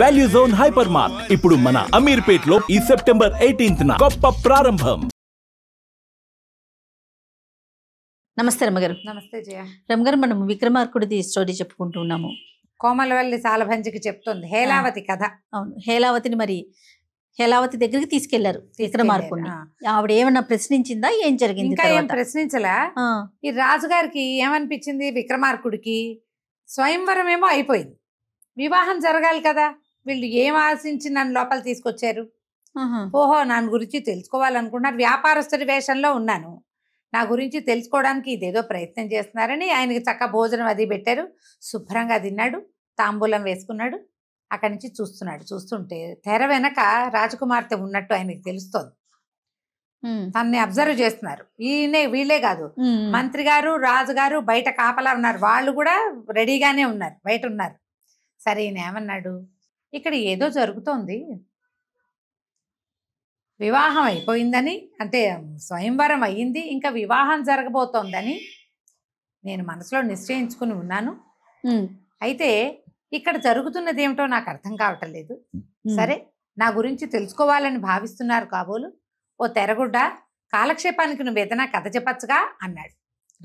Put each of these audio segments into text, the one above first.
Value zone hyper mart ఇప్పుడు మన అమీర్పేట్ లో ఈ సెప్టెంబర్ 18న గొప్ప ప్రారంభం. నమస్తే రమ్మగారు. నమస్తే జయ. రమ్మగారు, మనం విక్రమార్కుడిది స్టోరీ చెప్పుకుంటూ ఉన్నాము. కోమలవల్లి సాలభంజికి చెప్తుంది హేలావతి కథ. అవును, హేలావతిని మరి హేలావతి దగ్గరికి తీసుకెళ్లారు విక్రమార్కుడిని. ఆవిడ ఏమన్నా ప్రశ్నించిందా, ఏం జరిగింది? ఇంకా ఏం ప్రశ్నించలా. ఈ రాజుగారికి ఏమనిపించింది, విక్రమార్కుడికి స్వయంవరం ఏమో అయిపోయింది, వివాహం జరగాలి కదా, వీళ్ళు ఏం ఆశించి నన్ను లోపల తీసుకొచ్చారు, ఓహో నా గురించి తెలుసుకోవాలనుకున్నారు, వ్యాపారస్తుడి వేషంలో ఉన్నాను, నా గురించి తెలుసుకోవడానికి ఇదేదో ప్రయత్నం చేస్తున్నారని ఆయనకి చక్క భోజనం అది పెట్టారు, శుభ్రంగా తిన్నాడు, తాంబూలం వేసుకున్నాడు, అక్కడి నుంచి చూస్తున్నాడు. చూస్తుంటే తెర వెనక రాజకుమార్తె ఉన్నట్టు ఆయనకి తెలుస్తోంది. తనని అబ్జర్వ్ చేస్తున్నారు. వీళ్ళే కాదు, మంత్రి గారు, రాజుగారు బయట కాపలా ఉన్నారు, వాళ్ళు కూడా రెడీగానే ఉన్నారు, బయట ఉన్నారు. సరే ఈయన ఏమన్నాడు, ఇక్కడ ఏదో జరుగుతోంది, వివాహం అయిపోయిందని, అంటే స్వయంవరం అయ్యింది, ఇంకా వివాహం జరగబోతోందని నేను మనసులో నిశ్చయించుకుని ఉన్నాను. అయితే ఇక్కడ జరుగుతున్నది ఏమిటో నాకు అర్థం కావటం లేదు. సరే నా గురించి తెలుసుకోవాలని భావిస్తున్నారు కాబోలు, ఓ తెరగుడ్డ, కాలక్షేపానికి నువ్వు ఏదైనా కథ చెప్పచ్చుగా అన్నాడు.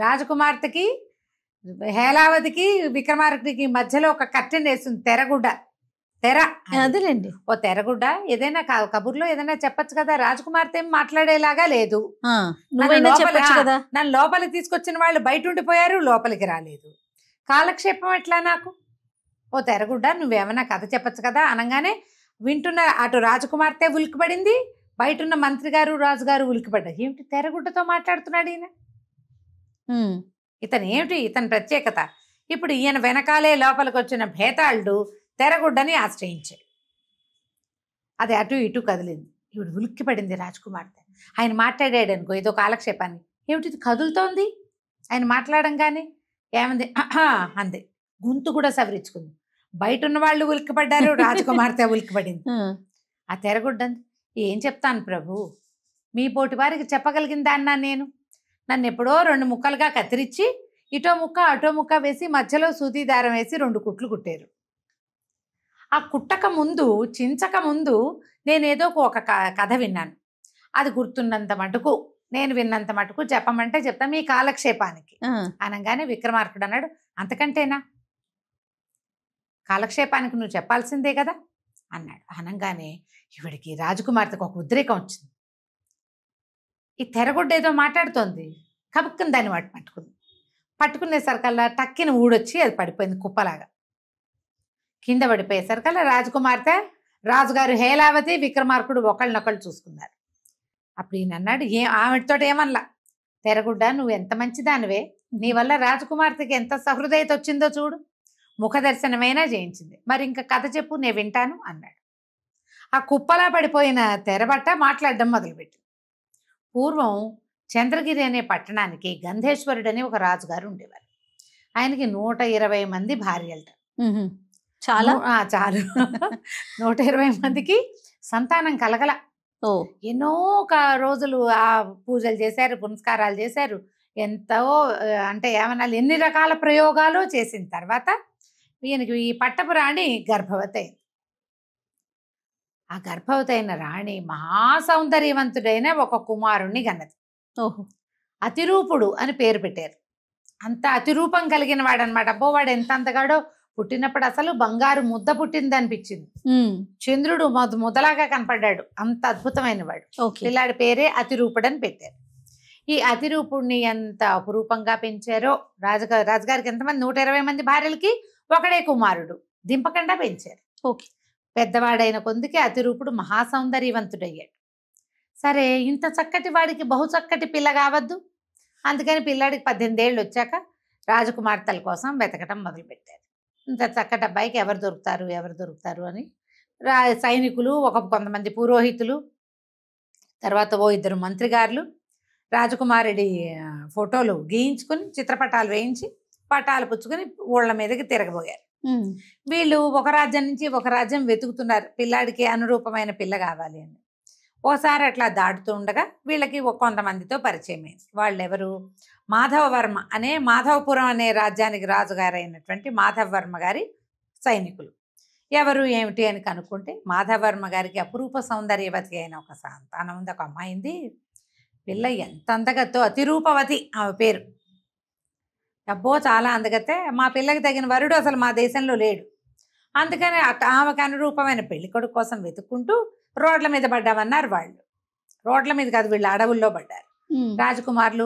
రాజకుమార్తెకి, హేలావతికి, విక్రమార్కుడికి మధ్యలో ఒక కర్టెన్ వేస్తుంది, తెరగుడ్డ, తెర అదేలేండి. ఓ తెరగుడ్డ, ఏదైనా కబుర్లో ఏదైనా చెప్పచ్చు కదా, రాజకుమార్తె ఏం మాట్లాడేలాగా లేదు, నన్ను లోపలికి తీసుకొచ్చిన వాళ్ళు బయట ఉండిపోయారు, లోపలికి రాలేదు, కాలక్షేపం ఎట్లా నాకు, ఓ తెరగుడ్డ నువ్వేమన్నా కథ చెప్పచ్చు కదా అనగానే వింటున్న అటు రాజకుమార్తె ఉలికిపడింది, బయట ఉన్న మంత్రి గారు, రాజుగారు ఉలికిపడ్డారు. ఏమిటి తెరగుడ్డతో మాట్లాడుతున్నాడు ఈయన, ఇతను ఏమిటి, ఇతని ప్రత్యేకత. ఇప్పుడు ఈయన వెనకాలే లోపలికి వచ్చిన భేతాళుడు తెరగుడ్డని ఆశ్రయించాడు. అది అటు ఇటు కదిలింది. ఇప్పుడు ఉలిక్కిపడింది రాజకుమార్తె. ఆయన మాట్లాడాడు అనుకో ఏదో కాలక్షేపాన్ని, ఏమిటి ఇది కదులుతోంది, ఆయన మాట్లాడంగానే ఏమంది అంది, గొంతు కూడా సవరించుకుంది. బయట ఉన్న వాళ్ళు ఉలిక్కిపడ్డారు, రాజకుమార్తె ఉలిక్కిపడింది. ఆ తెరగుడ్డంది, ఏం చెప్తాను ప్రభు, మీ పోటీ వారికి చెప్పగలిగిందా అన్నా నేను, నన్ను ఎప్పుడో 2 ముక్కలుగా కత్తిరించి ఇటో ముక్క అటో ముక్క వేసి మధ్యలో సూది దారం వేసి 2 కుట్లు కుట్టారు. ఆ కుట్టక ముందు, చించక ముందు నేనేదో ఒక కథ విన్నాను, అది గుర్తున్నంత మటుకు, నేను విన్నంత మటుకు చెప్పమంటే చెప్తా మీ కాలక్షేపానికి అనగానే విక్రమార్కుడు అన్నాడు, అంతకంటేనా, కాలక్షేపానికి నువ్వు చెప్పాల్సిందే కదా అన్నాడు. అనగానే ఇవిడికి రాజకుమార్తెకు ఒక ఉద్రేకం వచ్చింది. ఈ తెరగుడ్డ ఏదో మాట్లాడుతోంది, కబుక్కుని దాన్ని పట్టుకునేసరికల్లా టక్కిన ఊడొచ్చి అది పడిపోయింది కుప్పలాగా. కింద పడిపోయేసరికల్లా రాజకుమార్తె, రాజుగారు హేలావతి, విక్రమార్కుడు ఒకళ్ళనొకళ్ళు చూసుకున్నారు. అప్పుడు ఈయన అన్నాడు, ఆవిడతో ఏమనలా, తెరగుడ్డ నువ్వు ఎంత మంచిదానివే, నీ వల్ల రాజకుమార్తెకి ఎంత సహృదయత వచ్చిందో చూడు, ముఖ దర్శనమైనా చేయించింది, మరి ఇంకా కథ చెప్పు నేను వింటాను అన్నాడు. ఆ కుప్పలా పడిపోయిన తెరబట్ట మాట్లాడడం మొదలుపెట్టి, పూర్వం చంద్రగిరి అనే పట్టణానికి గంధేశ్వరుడు అని ఒక రాజుగారు ఉండేవారు. ఆయనకి 120 మంది భార్యలట. చాలు 120 మందికి సంతానం కలగల. ఎన్నో రోజులు ఆ పూజలు చేశారు, పునస్కారాలు చేశారు, ఎంతో అంటే ఏమన్నా ఎన్ని రకాల ప్రయోగాలు చేసిన తర్వాత ఈయనకి ఈ పట్టపు రాణి గర్భవతి అయింది. ఆ గర్భవతి అయిన రాణి మహాసౌందర్యవంతుడైన ఒక కుమారుణ్ణి గన్నది. అతిరూపుడు అని పేరు పెట్టారు. అంత అతిరూపం కలిగిన వాడు అనమాట. అబ్బో వాడు ఎంత అంతగాడో, పుట్టినప్పుడు అసలు బంగారు ముద్ద పుట్టింది అనిపించింది, చంద్రుడు ముద్దలాగా కనపడ్డాడు, అంత అద్భుతమైన వాడు. పిల్లాడి పేరే అతిరూపుడు అని పెట్టారు. ఈ అతిరూపుడిని ఎంత అపురూపంగా పెంచారో, రాజుగారికి ఎంతమంది, 120 మంది భార్యలకి ఒకడే కుమారుడు, దింపకుండా పెంచారు. పెద్దవాడైన కొందికి అతిరూపుడు మహాసౌందర్యవంతుడయ్యాడు. సరే ఇంత చక్కటి వాడికి బహు చక్కటి పిల్ల కావద్దు, అందుకని పిల్లాడికి 18 ఏళ్ళు వచ్చాక రాజకుమార్తెల కోసం వెతకటం మొదలుపెట్టారు. ఇంత చక్కటి అబ్బాయికి ఎవరు దొరుకుతారు అని సైనికులు, కొంతమంది పురోహితులు, తర్వాత 2 మంత్రిగారులు రాజకుమారుడి ఫోటోలు గీయించుకుని చిత్రపటాలు వేయించి పటాలు పుచ్చుకొని ఊళ్ళ మీదకి తిరగబోయారు. వీళ్ళు ఒక రాజ్యం నుంచి ఒక రాజ్యం వెతుకుతున్నారు, పిల్లాడికి అనురూపమైన పిల్ల కావాలి అని. ఓసారి అట్లా దాటుతూ ఉండగా వీళ్ళకి కొంతమందితో పరిచయం అయింది. వాళ్ళెవరు, మాధవవర్మ అనే, మాధవపురం అనే రాజ్యానికి రాజుగారైనటువంటి మాధవవర్మ గారి సైనికులు. ఎవరు ఏమిటి అని కనుక్కుంటే మాధవర్మ గారికి అపురూప సౌందర్యవతి అయిన ఒక సంతానం ఉంది, ఒక అమ్మాయింది. పిల్ల ఎంత అందగత్తో, అతిరూపవతి ఆమె పేరు. అబ్బో చాలా అందగతే. మా పిల్లకి తగిన వరుడు అసలు మా దేశంలో లేడు. అందుకని ఆమెకు అనురూపమైన పెళ్లి కొడుకు కోసం వెతుక్కుంటూ రోడ్ల మీద పడ్డామన్నారు వాళ్ళు. రోడ్ల మీద కాదు, వీళ్ళు అడవుల్లో పడ్డారు. రాజకుమారులు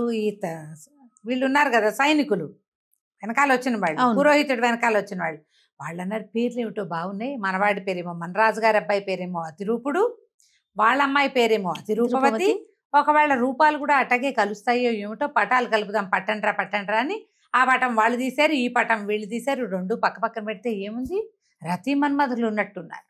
వీళ్ళు ఉన్నారు కదా సైనికులు, వెనకాల వచ్చిన వాళ్ళు, పురోహితుడు వెనకాల వచ్చిన వాళ్ళు. వాళ్ళు అన్నారు పేర్లు ఏమిటో బాగున్నాయి. మనవాడి పేరేమో మనరాజు గారి అబ్బాయి పేరేమో అతిరూపుడు, వాళ్ళ అమ్మాయి పేరేమో అతిరూపవతి. ఒకవేళ రూపాలు కూడా అట్టగే కలుస్తాయో ఏమిటో, పటాలు కలుపుదాం పట్టండ్రా అని ఆ పటం వాళ్ళు తీశారు, ఈ పటం వీళ్ళు తీశారు. రెండు పక్క పక్కన పెడితే ఏముంది, రతి మన్మధులు ఉన్నట్టున్నారు.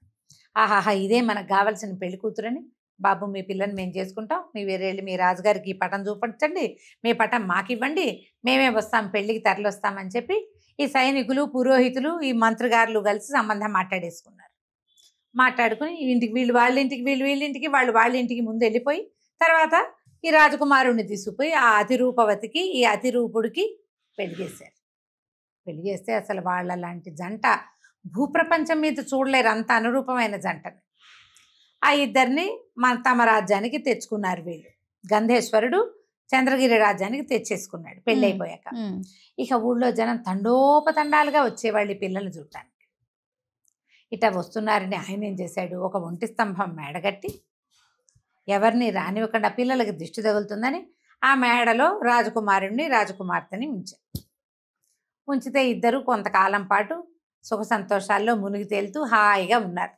ఆహాహా ఇదే మనకు కావాల్సిన పెళ్లి కూతురని, బాబు మీ పిల్లని మేము చేసుకుంటాం, మీ వేరేళ్ళు మీ రాజుగారికి ఈ పటం చూపించండి, మీ పటం మాకు ఇవ్వండి, మేమే వస్తాం పెళ్లికి తరలిస్తామని చెప్పి ఈ సైనికులు పురోహితులు ఈ మంత్రిగారులు కలిసి సంబంధం మాట్లాడేసుకున్నారు. మాట్లాడుకుని ఇంటికి వీళ్ళు వాళ్ళ ఇంటికి, వీళ్ళు వీళ్ళ ఇంటికి, వాళ్ళు వాళ్ళ ఇంటికి ముందు వెళ్ళిపోయి తర్వాత ఈ రాజకుమారుణ్ణి తీసుకుపోయి ఆ అతిరూపవతికి ఈ అతిరూపుడికి పెళ్లి చేశారు. పెళ్లి చేస్తే అసలు వాళ్ళ లాంటి జంట భూప్రపంచం మీద చూడలేరు, అంత అనురూపమైన జంటని. ఆ ఇద్దరిని తమ రాజ్యానికి తెచ్చుకున్నారు వీళ్ళు. గంధేశ్వరుడు చంద్రగిరి రాజ్యానికి తెచ్చేసుకున్నాడు పెళ్ళి అయిపోయాక. ఇక ఊళ్ళో జనం తండోపతండాలుగా వచ్చేవాళ్ళు ఈ పిల్లల్ని చూడటానికి. ఇట్లా వస్తున్నారని ఆయన ఏం చేశాడు, ఒక ఒంటి స్తంభం మేడగట్టి ఎవరిని రానివ్వకుండా పిల్లలకి దిష్టి తగులుతుందని ఆ మేడలో రాజకుమారుణ్ణి రాజకుమార్తెని ఉంచారు. ఉంచితే ఇద్దరు కొంతకాలం పాటు సుఖ సంతోషాల్లో మునిగి తేలుతూ హాయిగా ఉన్నారు.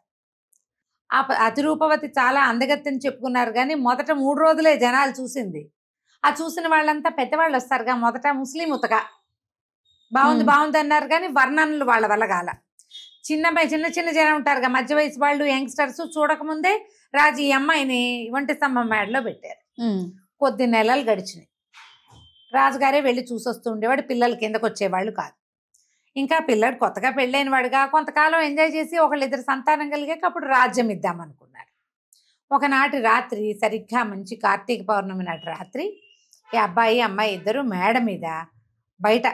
ఆ అతిరూపవతి చాలా అందగత్తెని చెప్పుకున్నారు కానీ మొదట 3 రోజులే జనాలు చూసింది. ఆ చూసిన వాళ్ళంతా పెద్దవాళ్ళు వస్తారుగా, మొదట ముస్లిం ఉతక బాగుంది అన్నారు కానీ వర్ణనలు వాళ్ళ వల్ల కాల. చిన్న జనం ఉంటారుగా, మధ్య వయసు వాళ్ళు, యంగ్స్టర్స్ చూడకముందే రాజు ఈ అమ్మాయిని ఒంటి స్తంభం మేడలో పెట్టారు. కొద్ది నెలలు గడిచినాయి. రాజుగారే వెళ్ళి చూసొస్తూ ఉండేవాడు, పిల్లలు కిందకు వచ్చేవాళ్ళు కాదు. ఇంకా పిల్లడు కొత్తగా పెళ్ళైన వాడుగా కొంతకాలం ఎంజాయ్ చేసి ఒకళ్ళిద్దరు సంతానం కలిగాక అప్పుడు రాజ్యం ఇద్దామనుకున్నారు. ఒకనాటి రాత్రి సరిగ్గా మంచి కార్తీక పౌర్ణమి నాటి రాత్రి ఈ అబ్బాయి అమ్మాయి ఇద్దరు మేడ మీద బయట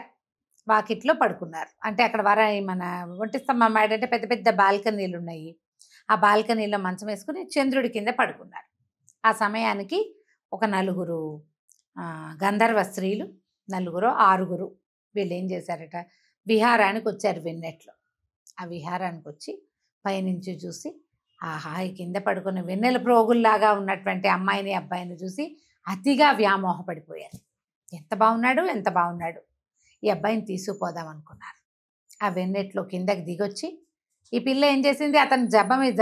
వాకిట్లో పడుకున్నారు. అంటే అక్కడ మన ఒంటి స్తంభం మేడ అంటే పెద్ద పెద్ద బాల్కనీలు ఉన్నాయి. ఆ బాల్కనీలో మంచం వేసుకుని చంద్రుడి కింద పడుకున్నారు. ఆ సమయానికి ఒక 4 గంధర్వ స్త్రీలు, 6 వీళ్ళు ఏం చేశారట, విహారానికి వచ్చారు వెన్నెట్లో. ఆ విహారానికి వచ్చి పైనుంచి చూసి ఆహా ఈ కింద పడుకున్న వెన్నెల ప్రోగుల్లాగా ఉన్నటువంటి అమ్మాయిని అబ్బాయిని చూసి అతిగా వ్యామోహపడిపోయారు. ఎంత బాగున్నాడు, ఈ అబ్బాయిని తీసుకుపోదాం అనుకున్నారు. ఆ వెన్నెట్లో కిందకి దిగొచ్చి ఈ పిల్ల ఏం చేసింది, అతని జబ్బ మీద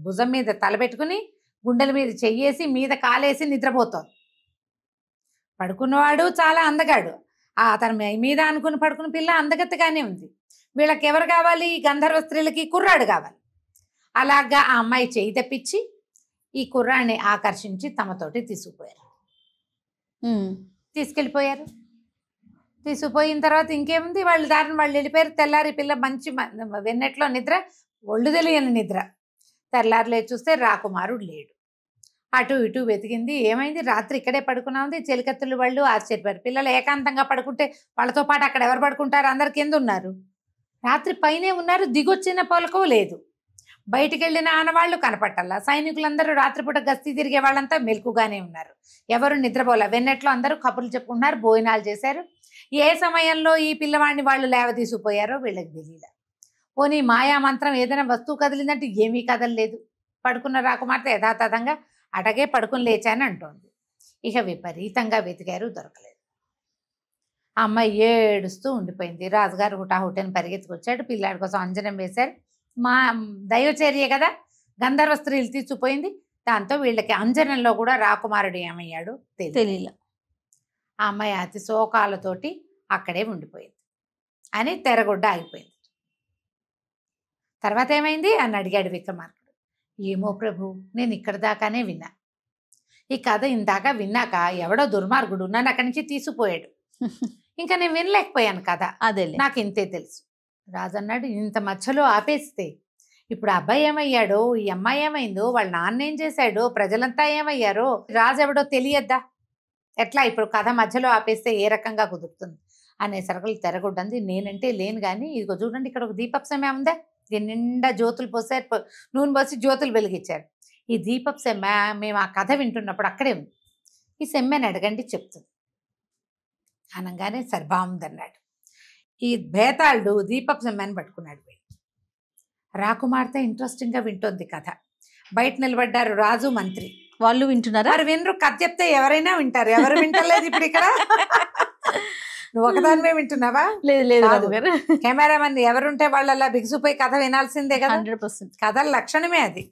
భుజం మీద తలపెట్టుకుని గుండెల మీద చెయ్యేసి మీద కాలేసి నిద్రపోతోంది. పడుకున్నవాడు చాలా అందగాడు, అతని మీద అనుకుని పడుకున్న పిల్ల అందగత్తగానే ఉంది. వీళ్ళకి ఎవరు కావాలి, ఈ గంధర్వ స్త్రీలకి కుర్రాడు కావాలి. అలాగా ఆ అమ్మాయి చేయి తెప్పించి ఈ కుర్రాడిని ఆకర్షించి తమతోటి తీసుకెళ్ళిపోయారు. తీసుకుపోయిన తర్వాత ఇంకేముంది, వాళ్ళ దారిని వాళ్ళు వెళ్ళిపోయారు. తెల్లారి పిల్ల మంచి వెన్నెట్లో నిద్ర, ఒళ్ళు తెలియని నిద్ర. తెల్లారులే చూస్తే రాకుమారుడు లేడు. అటు ఇటు వెతికింది, ఏమైంది రాత్రి ఇక్కడే పడుకున్నా ఉంది. చెలికత్తులు వాళ్ళు ఆశ్చర్యపోయారు. పిల్లలు ఏకాంతంగా పడుకుంటే వాళ్ళతో పాటు అక్కడ ఎవరు పడుకుంటారు, అందరు కింద ఉన్నారు. రాత్రి పైనే ఉన్నారు, దిగొచ్చిన పొలకం లేదు. బయటికి వెళ్ళిన ఆనవాళ్ళు కనపట్టాల. సైనికులందరూ రాత్రిపూట గస్తీ తిరిగే వాళ్ళంతా మెలకుగానే ఉన్నారు, ఎవరు నిద్రపోలే. వెన్నెట్లో అందరూ కబుర్లు చెప్పుకున్నారు, భోజనాలు చేశారు. ఏ సమయంలో ఈ పిల్లవాడిని వాళ్ళు లేవదీసిపోయారో వీళ్ళకి తెలియదు. పోనీ మాయా మంత్రం ఏదైనా వస్తువు కదిలిందంటే ఏమీ కదలలేదు. పడుకున్న రాకుమార్తె యథాతథంగా అటగే పడుకుని లేచాని అంటోంది. ఇక విపరీతంగా వెతికారు, దొరకలేదు. ఆ అమ్మాయి ఏడుస్తూ ఉండిపోయింది. రాజుగారు హుటాహుటని పరిగెత్తుకొచ్చాడు, పిల్లాడి కోసం అంజనం వేశారు. మా దైవచర్య కదా, గంధర్వ స్త్రీలు తీసుకుపోయింది. దాంతో వీళ్ళకి అంజనంలో కూడా రాకుమారుడు ఏమయ్యాడు తెలియదు. ఆ అమ్మాయి అతి శోకాలతోటి అక్కడే ఉండిపోయింది అని తెరగొడ్డ ఆగిపోయింది. తర్వాత ఏమైంది అని అడిగాడు విక్రమార్కుడు. ఏమో ప్రభు, నేను ఇక్కడ దాకానే విన్నా. ఈ కథ ఇందాక విన్నాక ఎవడో దుర్మార్గుడు నన్ను అక్కడి నుంచి తీసుకుపోయాడు. ఇంకా నేను వినలేకపోయాను కథ, అదే నాకు ఇంతే తెలుసు. రాజన్నాడు, ఇంత మధ్యలో ఆపేస్తే ఇప్పుడు అబ్బాయి ఏమయ్యాడో, ఈ అమ్మాయి ఏమైందో, వాళ్ళ నాన్న ఏం చేశాడో, ప్రజలంతా ఏమయ్యారో, రాజు ఎవడో తెలియద్దా, ఎట్లా ఇప్పుడు కథ మధ్యలో ఆపేస్తే ఏ రకంగా కుదురుతుంది అనే సరుకులు తెరగొడ్డంది. నేనంటే లేను కానీ ఇదిగో చూడండి, ఇక్కడ ఒక దీపపు సమయం ఉందా, దీని నిండా జ్యోతులు పోసారు, నూనె పోసి జ్యోతులు వెలిగించారు. ఈ దీపపు సెమ్మె మేము ఆ కథ వింటున్నప్పుడు అక్కడే ఉంది. ఈ సెమ్మెని అడగండి చెప్తుంది అనగానే సరే బాగుందన్నాడు. ఈ భేతాళుడు దీపపు సెమ్మెని పట్టుకున్నాడు. రాకుమార్తె ఇంట్రెస్టింగ్గా వింటోంది కథ. బయట నిలబడ్డారు రాజు మంత్రి. వాళ్ళు వింటున్నారా? వారు వినరు, కథ చెప్తే ఎవరైనా వింటారు. ఎవరు వింటలేదు ఇప్పుడు ఇక్కడ? నువ్వు ఒకదానివే వింటున్నావా? లేదు లేదు కాదు. గారు. కెమెరామెన్ ఎవరుంటే వాళ్ళు అలా బిగుసిపోయి కథ వినాల్సిందే కదా. 100%. కథల లక్షణమే అది.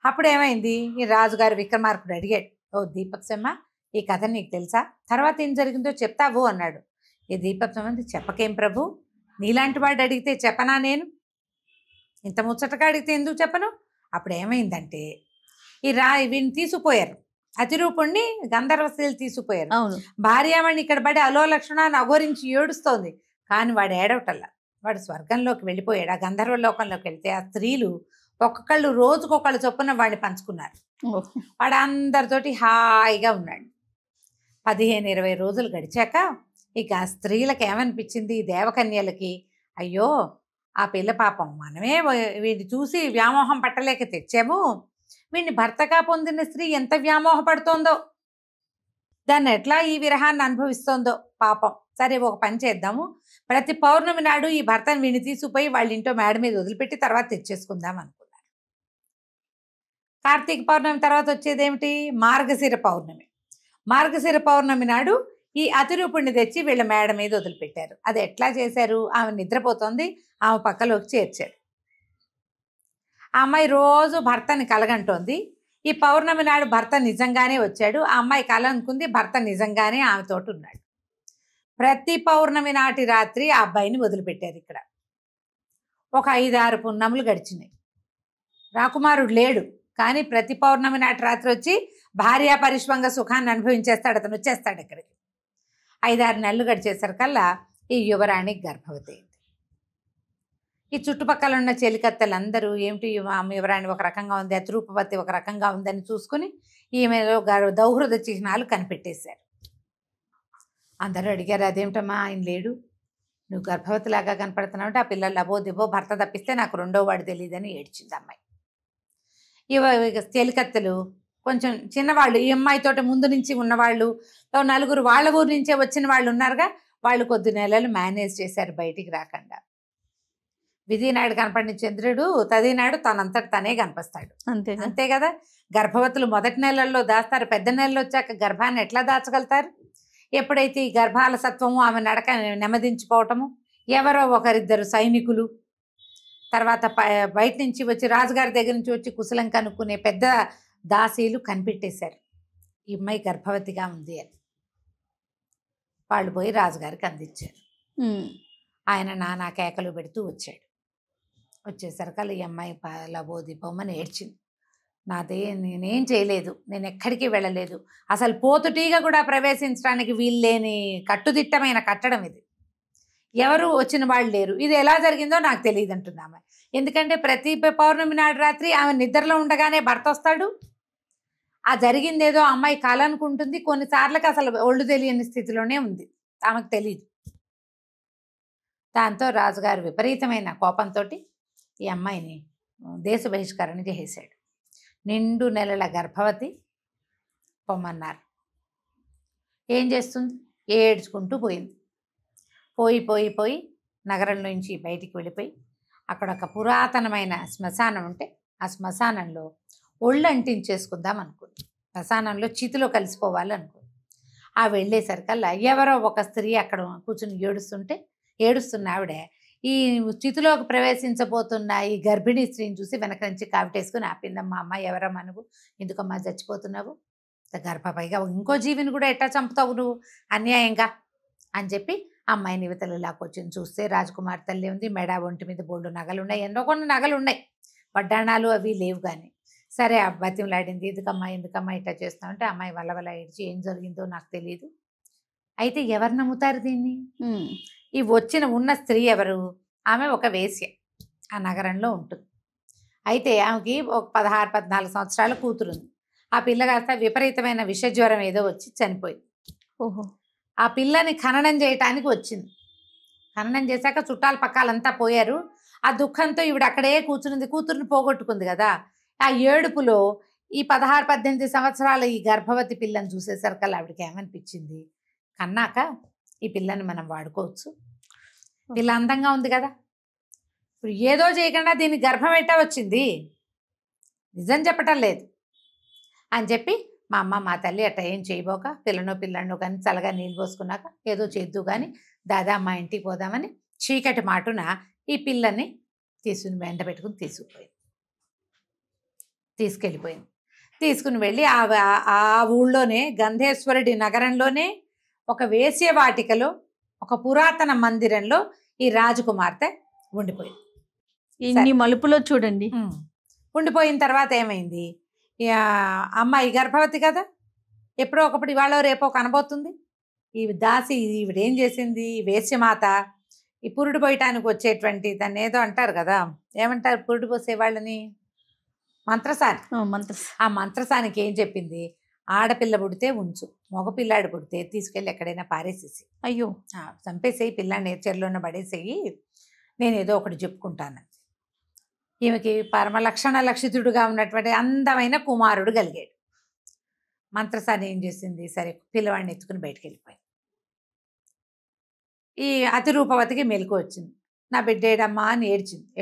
అప్పుడు ఏమైంది, ఈ రాజుగారు విక్రమార్కుడు అడిగాడు, ఓ దీపక్ సెమ్మ, ఈ కథ నీకు తెలుసా? తర్వాత ఏం జరిగిందో చెప్తావు అన్నాడు. ఈ దీపక్ సెమ్మ చెప్పకేం ప్రభు, నీలాంటి వాడు అడిగితే చెప్పనా నేను? ఇంత ముచ్చటగా అడిగితే ఎందుకు చెప్పను? అప్పుడు ఏమైందంటే వీడిని తీసుకుపోయారు, అతిరూపుణ్ణి గంధర్వ స్త్రీలు తీసుకుపోయారు. అవును. భార్యామణి ఇక్కడ పడి అలో లక్షణాన్ని అఘోరించి ఏడుస్తోంది. కానీ వాడు ఏడవటల్లా, వాడు స్వర్గంలోకి వెళ్ళిపోయాడు. ఆ గంధర్వ లోకంలోకి వెళ్తే ఆ స్త్రీలు ఒక్కొక్కళ్ళు రోజుకొకళ్ళు చొప్పున వాడిని పంచుకున్నారు. వాడు అందరితోటి హాయిగా ఉన్నాడు. 15-20 రోజులు గడిచాక ఇక ఆ స్త్రీలకు ఏమనిపించింది, ఈ దేవకన్యలకి, అయ్యో ఆ పిల్ల పాపం మనమే వీడిని చూసి వ్యామోహం పట్టలేక తెచ్చాము, వీడిని భర్తగా పొందిన స్త్రీ ఎంత వ్యామోహపడుతోందో, దాన్ని ఎట్లా ఈ విరహాన్ని అనుభవిస్తోందో పాపం. సరే ఒక పని చేద్దాము, ప్రతి పౌర్ణమి నాడు ఈ భర్తను వీడిని తీసుకుపోయి వాళ్ళ ఇంట్లో మేడ మీద వదిలిపెట్టి తర్వాత తెచ్చేసుకుందాం అనుకున్నారు. కార్తీక పౌర్ణమి తర్వాత వచ్చేది ఏమిటి, మార్గశిర పౌర్ణమి. మార్గశిర పౌర్ణమి నాడు ఈ అతిరూపుణ్ణి తెచ్చి వీళ్ళ మేడ మీద వదిలిపెట్టారు. అది ఎట్లా చేశారు, ఆమె నిద్రపోతుంది, ఆమె పక్కలోకి చేర్చారు. ఆ అమ్మాయి రోజు భర్తని కలగంటోంది. ఈ పౌర్ణమి నాడు భర్త నిజంగానే వచ్చాడు. ఆ అమ్మాయి కల అనుకుంది, భర్త నిజంగానే ఆమెతోటి ఉన్నాడు. ప్రతి పౌర్ణమి నాటి రాత్రి ఆ అబ్బాయిని వదిలిపెట్టారు. ఇక్కడ ఒక 5-6 పున్నములు గడిచినాయి. రాకుమారుడు లేడు, కానీ ప్రతి పౌర్ణమి నాటి రాత్రి వచ్చి భార్యా పరిష్వంగ సుఖాన్ని అనుభవించేస్తాడు. అతను వచ్చేస్తాడు ఇక్కడికి. 5-6 నెలలు గడిచేసరికల్లా ఈ యువరాణి గర్భవతి అయింది. ఈ చుట్టుపక్కల ఉన్న చెలికత్తెలందరూ ఏమిటి యువరాణి ఒక రకంగా ఉంది, అతిరూపవతి ఒక రకంగా ఉందని చూసుకుని ఈమెలో దౌహృద చిహ్నాలు కనిపెట్టేశారు. అందరూ అడిగారు, అదేమిటమ్మా ఆయన లేడు, నువ్వు గర్భవతిలాగా కనపడుతున్నావు అంటే, ఆ పిల్లలు లబో దిబో భర్త తప్పిస్తే నాకు రెండో వాడు తెలియదని ఏడ్చింది అమ్మాయి. ఇక చెలికత్తెలు కొంచెం చిన్నవాళ్ళు, ఈ అమ్మాయితోటి ముందు నుంచి ఉన్నవాళ్ళు 4 వాళ్ళ ఊరు నుంచే వచ్చిన వాళ్ళు ఉన్నారుగా, వాళ్ళు కొద్ది నెలలు మేనేజ్ చేశారు బయటికి రాకుండా. విధినాడు కనపడిన చంద్రుడు తదినాడు తనంతట తనే కనిపిస్తాడు. అంతే కదా. గర్భవతులు మొదటి నెలల్లో దాస్తారు, పెద్ద నెలలు వచ్చాక గర్భాన్ని ఎట్లా దాచగలుగుతారు? ఎప్పుడైతే ఈ గర్భాల సత్వము ఆమె నడక నెమ్మదించిపోవటము, ఎవరో ఒకరిద్దరు సైనికులు, తర్వాత బయట నుంచి వచ్చి రాజుగారి దగ్గర నుంచి వచ్చి కుశలం కనుక్కునే పెద్ద దాసీలు కనిపెట్టేశారు ఈ అమ్మాయి గర్భవతిగా ఉంది అని. వాళ్ళు పోయి రాజుగారికి అందించారు. ఆయన నానా కేకలు పెడుతూ వచ్చాడు. వచ్చేసరికి ఈ అమ్మాయి లబోది బొమ్మని ఏడ్చింది. నేనేం చేయలేదు, నేను ఎక్కడికి వెళ్ళలేదు, అసలు పోతుటీగా కూడా ప్రవేశించడానికి వీల్లేని కట్టుదిట్టమైన కట్టడం ఇది, ఎవరు వచ్చిన వాళ్ళు లేరు, ఇది ఎలా జరిగిందో నాకు తెలియదు అంటుంది ఆమె. ఎందుకంటే ప్రతి పౌర్ణమి నాడు రాత్రి ఆమె నిద్రలో ఉండగానే భర్త వస్తాడు. ఆ జరిగిందేదో అమ్మాయి కాలనుకుంటుంది, కొన్నిసార్లకి అసలు ఒళ్ళు తెలియని స్థితిలోనే ఉంది, ఆమెకు తెలియదు. దాంతో రాజుగారు విపరీతమైన కోపంతో ఈ అమ్మాయిని దేశ బహిష్కరణ చేసేశాడు. నిండు నెలల గర్భవతి పొమ్మన్నారు. ఏం చేస్తుంది, ఏడ్చుకుంటూ పోయింది. పోయి నగరం నుంచి బయటికి వెళ్ళిపోయి అక్కడ ఒక పురాతనమైన శ్మశానం ఉంటే ఆ శ్మశానంలో ఒళ్ళు అంటించేసుకుందాం అనుకుంది. శ్మశానంలో చితిలో కలిసిపోవాలి అనుకుంది. ఆ వెళ్ళేసరికల్లా ఎవరో ఒక స్త్రీ అక్కడ కూర్చుని ఏడుస్తున్న ఆవిడ ఈ చితిలోకి ప్రవేశించబోతున్న ఈ గర్భిణీ స్త్రీని చూసి వెనక నుంచి కావిటేసుకుని ఆపిందమ్మా, అమ్మ ఎవరమ్మా నువ్వు, ఎందుకమ్మా చచ్చిపోతున్నావు, గర్భపైగా ఇంకో జీవిని కూడా ఎట్టా చంపుతావు నువ్వు అన్యాయంగా అని చెప్పి అమ్మాయిని యువతలు లాక్కొచ్చింది. చూస్తే రాజకుమార్ తల్లి ఉంది, మెడ ఒంటి మీద బోల్డు నగలు ఉన్నాయి, ఎన్నో కొన్ని నగలు ఉన్నాయి, వడ్డాణాలు అవి లేవు. కానీ సరే ఆ బతిమలాడింది, ఎందుకమ్మా ఇట్లా చేస్తావు అంటే అమ్మాయి వల్ల ఏడ్చి ఏం జరిగిందో నాకు తెలియదు. అయితే ఎవరు నమ్ముతారు దీన్ని? ఈ ఉన్న స్త్రీ ఎవరు? ఆమె ఒక వేశ్య, ఆ నగరంలో ఉంటుంది. అయితే ఆమెకి ఒక 16-14 సంవత్సరాల కూతురుంది. ఆ పిల్ల కాస్త విపరీతమైన విషజ్వరం ఏదో వచ్చి చనిపోయింది. ఆ పిల్లని ఖననం చేయటానికి వచ్చింది. ఖననం చేశాక చుట్టాల పక్కాలంతా పోయారు. ఆ దుఃఖంతో ఈవిడ అక్కడే కూర్చునింది, కూతురుని పోగొట్టుకుంది కదా. ఆ ఏడుపులో ఈ 16-18 సంవత్సరాల ఈ గర్భవతి పిల్లని చూసేసరికల్లా ఆవిడకి ఏమనిపించింది, కన్నాక ఈ పిల్లని మనం వాడుకోవచ్చు, పిల్ల అందంగా ఉంది కదా, ఇప్పుడు ఏదో చేయకుండా దీన్ని గర్భం ఎట్టా వచ్చింది, నిజం చెప్పటం లేదు అని చెప్పి, మా అమ్మ మా తల్లి అట్ట ఏం చేయబోక పిల్లనో కానీ చల్లగా నీళ్ళు పోసుకున్నాక ఏదో చేద్దు కానీ దాదా మా ఇంటికి పోదామని చీకటి మాటున ఈ పిల్లని వెంట పెట్టుకుని తీసుకెళ్ళిపోయింది. తీసుకుని వెళ్ళి ఆ ఊళ్ళోనే గంధేశ్వరుడి నగరంలోనే ఒక వేశ్యవాటికలో ఒక పురాతన మందిరంలో ఈ రాజకుమార్తె ఉండిపోయింది. ఇన్ని మలుపులో చూడండి. ఉండిపోయిన తర్వాత ఏమైంది, అమ్మాయి గర్భవతి కదా, ఎప్పుడో ఒకప్పుడు ఇవాళ రేపో కనబోతుంది. ఈ దాసి ఈవిడేం చేసింది, వేశ్యమాత ఈ పురుడు పోయటానికి వచ్చేటువంటి దాన్ని ఏదో అంటారు కదా, ఏమంటారు పురుడు పోసే వాళ్ళని, మంత్రసాని. ఆ మంత్రసానికి ఏం చెప్పింది, ఆడపిల్ల పుడితే ఉంచు, మగపిల్లాడు పుడితే తీసుకెళ్ళి ఎక్కడైనా పారేసేసి, అయ్యో చంపేసేయి, పిల్లాన్ని చెరులోనే పడేసేయి, నేను ఏదో ఒకటి చెప్పుకుంటాను. ఈమెకి పరమలక్షణ లక్షితుడుగా ఉన్నటువంటి అందమైన కుమారుడు కలిగాడు. మంత్రసాని ఏం చేసింది, సరే పిల్లవాడిని ఎత్తుకుని బయటికి వెళ్ళిపోయింది. ఈ అతిరూపవతికి మెలకు వచ్చింది, నా బిడ్డేడమ్మా అని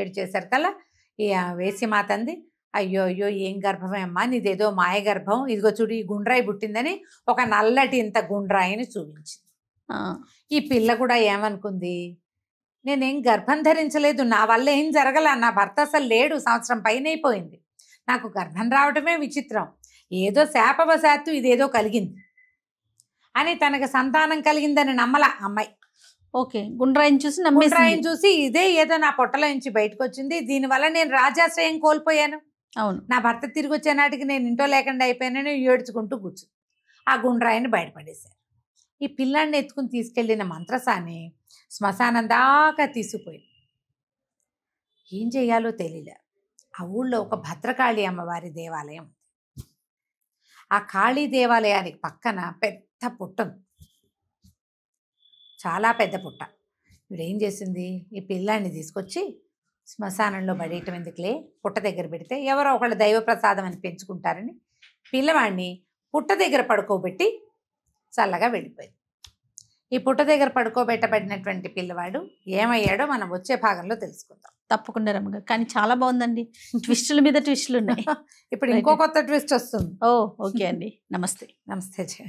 ఏడ్చేసరికల్లా ఈ వేశ్యమాత అంది, అయ్యో అయ్యో ఏం గర్భమే అమ్మా నీదేదో మాయ గర్భం, ఇదిగో చూడు ఈ గుండ్రాయి పుట్టిందని ఒక నల్లటి ఇంత గుండ్రాయిని చూపించింది. ఈ పిల్ల కూడా ఏమనుకుంది, నేనేం గర్భం ధరించలేదు, నా వల్ల ఏం జరగల, నా భర్త అసలు లేడు, సంవత్సరం పైన అయిపోయింది, నాకు గర్భం రావడమే విచిత్రం, ఏదో శాపవశాత్తు ఇదేదో కలిగింది అని తనకు సంతానం కలిగిందని నమ్మల అమ్మాయి. ఓకే, గుండ్రాయిని చూసి ఇదే ఏదో నా పొట్టలో నుంచి బయటకు వచ్చింది, దీనివల్ల నేను రాజాశ్రయం కోల్పోయాను, అవును నా భర్త తిరిగి వచ్చే నాటికి నేను ఇంట్లో లేకుండా అయిపోయానని ఏడ్చుకుంటూ కూర్చు ఆ గుండ్రాయిని బయటపడేశారు. ఈ పిల్లాన్ని ఎత్తుకుని తీసుకెళ్లిన మంత్రసాని శ్మశానం దాకా తీసుకుపోయింది. ఏం చేయాలో తెలియలే. ఆ ఊళ్ళో ఒక భద్రకాళి అమ్మవారి దేవాలయం, ఆ కాళీ దేవాలయానికి పక్కన పెద్ద పుట్ట ఉంది, చాలా పెద్ద పుట్ట. ఇప్పుడు ఏం చేసింది, ఈ పిల్లాన్ని తీసుకొచ్చి శ్మశానంలో పడేయటం ఎందుకులే, పుట్ట దగ్గర పెడితే ఎవరో ఒకళ్ళు దైవ ప్రసాదం అని పెంచుకుంటారని పిల్లవాడిని పుట్ట దగ్గర పడుకోబెట్టి చల్లగా వెళ్ళిపోయింది. ఈ పుట్ట దగ్గర పడుకోబెట్టబడినటువంటి పిల్లవాడు ఏమయ్యాడో మనం వచ్చే భాగంలో తెలుసుకుందాం. తప్పకుండా రమ్మగా, కానీ చాలా బాగుందండి, ట్విస్టుల మీద ట్విస్టులు ఉన్నాయి. ఇప్పుడు ఇంకో కొత్త ట్విస్ట్ వస్తుంది. ఓ ఓకే అండి, నమస్తే. నమస్తే.